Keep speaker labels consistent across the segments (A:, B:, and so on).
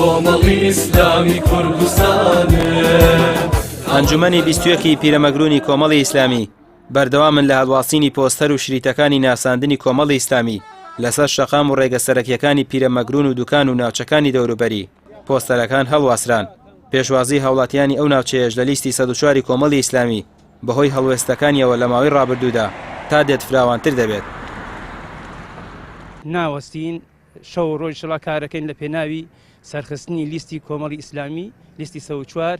A: کۆمەڵی ئیسلامی کوردستانە.
B: ئەنجومەنی 21 پیرەمەگرونی کۆمەڵی ئیسلامی بەردەوامن لە هەڵواسینی پۆستەر و شریتەکانی ناساندنی کۆمەڵی ئیسلامی لەسەر شەقام و ڕێگە سەرەکیەکانی پیرەمەگرون و دوکان و ناوچەکانی دەوروبەری. پۆستەرەکان هەڵواسران. پێشوازی هاوڵاتیانی ئەو ناوچەیەش لە لیستی 104 کۆمەڵی ئیسلامی بەهۆی هەڵوێستەکانیەوە لە ماوەی ڕابردوودا تا دێت فراوانتر دەبێت.
C: ناوەستین شەو ڕۆژ شڵا کارەکەین لە پێناوی سەرخستنی لیستی کۆمەڵی ئیسلامی لیستی 104.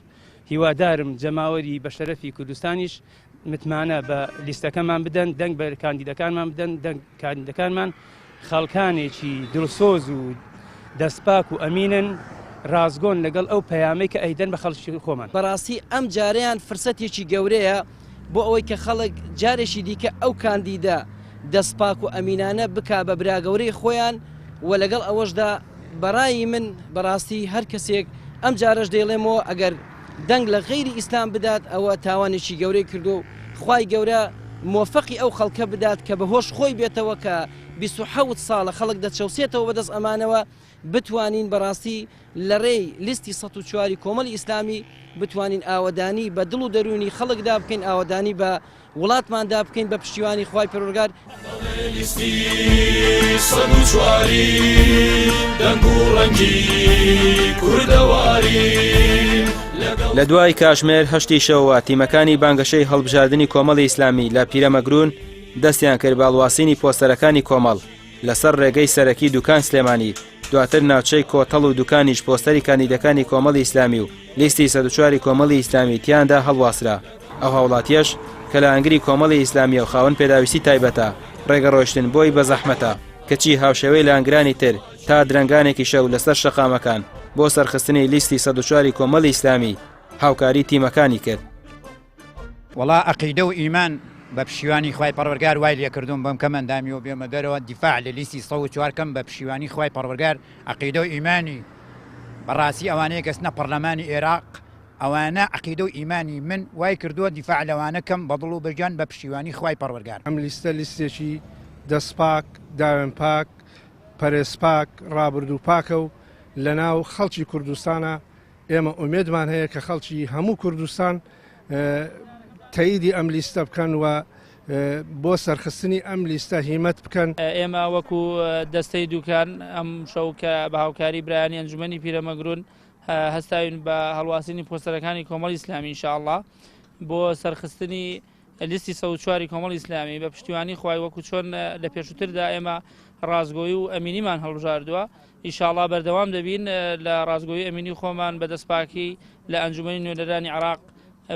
C: هیوادارم جەماوەری بەشەرەفی کوردستانیش متمانە بە لیستەکەمان بدەن، دەنگ بە کاندیدەکانمان بدەن، دەنگ کاندیدەکانمان خەڵکانێکی دڵسۆز و دەستپاک و ئەمینن ڕازگۆن لەگەڵ ئەو پەیامەی کە ئەیدەن بە خەڵکی خۆمان.
D: بەڕاستی ئەم جارەیان فرسەتێکی گەورەیە بۆ ئەوەی کە خەڵک جارێکی دیکە ئەو کاندیدە دەستپاک و ئەمینانە بکا بە براگەورەی خۆیان و لەگەڵ ئەوەشدا بەڕایی من بەڕاستی هەر کەسێک ئەم جارەش دەیڵێمەوە ئەگەر دەنگ لە غەیری ئیسلام بدات ئەوە تاوانێکی گەورەی کردو و خوای گەورە مۆفەقی ئەو خەڵکە بدات کە بەهۆش خۆی بێتەوە کە 27 ساڵە خەڵک دەچەوسێتەوە بەدەست ئەمانەوە بتوانین بەڕاستی لە ڕێی لیستی 104 کۆمەڵی ئیسلامی بتوانین ئاوەدانی بە دڵ و دەرونی خەڵکدا بکەین، ئاوەدانی بە وڵاتماندا بکەین بە پشتیوانی خوای پەروەردگار.
A: لیستی 104 دەنگ و ڕەنگی کوردەواری.
B: لە دوای کاتژمێر 8 شەوە تیمەکانی بانگەشەی هەڵبژاردننی کۆمەڵی ئیسلامی لە پیرەمەگرون دەستیان کرد باڵواسینی پۆستەرەکانی کۆمەڵ لەسەر ڕێگەی سەرەکی دوکان سلێمانی. دواتر ناوچەی کۆتەڵ و دوکانیش پۆستەری کاندیدەکانی کۆمەڵی ئیسلامی و لیستی 104 کۆمەڵی ئیسلامی تیاندا هەڵواسرا. ئەو هاوڵاتیەش کە لە ئەنگری کۆمەڵی ئیسلامی و خاوەن پێداویستی تایبەتە ڕێگە ڕۆیشتن بۆی بە زەحمەتە کەچی هاوشێوەی لە ئەنگرانی تر تا درەنگانێکی شەو لەسەر شەقامەکان بۆ سەرخستنی لیستی 104 کۆمەڵی ئیسلامی هاوکاری تیمەکانی کرد.
E: وڵا عەقیدە و ئیمان بە پشیوانی خوای پەروەردگار وای لێکردوم بەم کەمەندامی و بێمە دەرەوە دیفاع لە لیستی 104 کەم بە پشیوانی خوای پەروەردگار عەقیدە و ئیمانی بەڕاستی ئەوانەیە کەسنە پەرلەمانی عێراق ئەوانە عەقیدە و ئیمانی من وای کردووە دیفاع لەوانە کەم بە دڵ و بەجان بە پشتیوانی خوای پەروەردگار.
F: ئەم لیستە لیستێکی دەستپاک، داوێن پاک، پەرێز پاک، ڕابردوو پاکە و لە ناو خەڵکی کوردستانە. ئێمە ئومێدمان هەیە کە خەڵکی هەموو کوردستان تاییدی ئەم لیستە بکەن و بۆ سەرخستنی ئەم لیستە هیمەت بکەن.
G: ئێمە وەکو دەستەی دوکان ئەم شەو کە بە هاوکاری برایانی ئەنجومەنی پیرەمەگرون هەستاوین بە هەڵواسینی پۆستەرەکانی کۆمەڵی ئیسلامی ئینشاءالله بۆ سەرخستنی لیستی 104 کۆمەڵی ئیسلامی بە پشتیوانی خوای وەکو چۆن لە پێشووتردا ئێمە ڕازگۆیی و ئەمینیمان هەڵبژاردووە. ئینشاءالله بەردەوام دەبین لە ڕازگۆیی ئەمینی خۆمان بە دەستپاکی لە ئەنجومەنی نوێنەرانی عێراق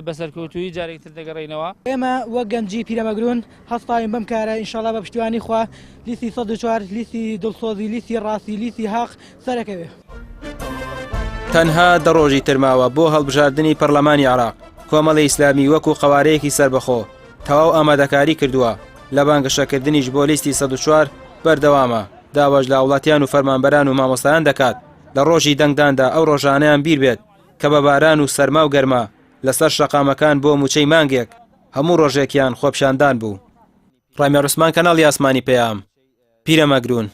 G: بەسەرکەوتووی جارێکتر دەگەڕێنەوە.
H: ئێمە وەک گەنجی پیرەمەگرون هەستاوین بەم کارە ئینشاءالله بە پشتیوانی خوا لیستی 104 لیستی دڵسۆزی لیستی ڕاستی لیستی حەق سەرەکەوێ.
B: تەنها دەڕۆژی ترماوە بۆ هەڵبژاردننی پەرلەمانی عێراق. کۆمەڵی ئیسلامی وەکو قەوارەیەکی سربەخۆ تەواو ئامادەکاری کردووە لە بانگەشەکردنیش بۆ لیستی 104 بەردەوامە. داواش لە وڵاتیان و فەرمانبەران و مامۆستایان دەکات لە ڕۆژی دەنگداندا ئەو ڕۆژانەیان بیر بێت کە بە باران و سەرما و گەرما لەسەر شەقامەکان بۆ موچەی مانگێک هەموو ڕۆژێکیان خۆپشاندان بوو. ڕامیا ڕوسمان کەناڵی ئاسمانی پەیام پیرەمەگرون.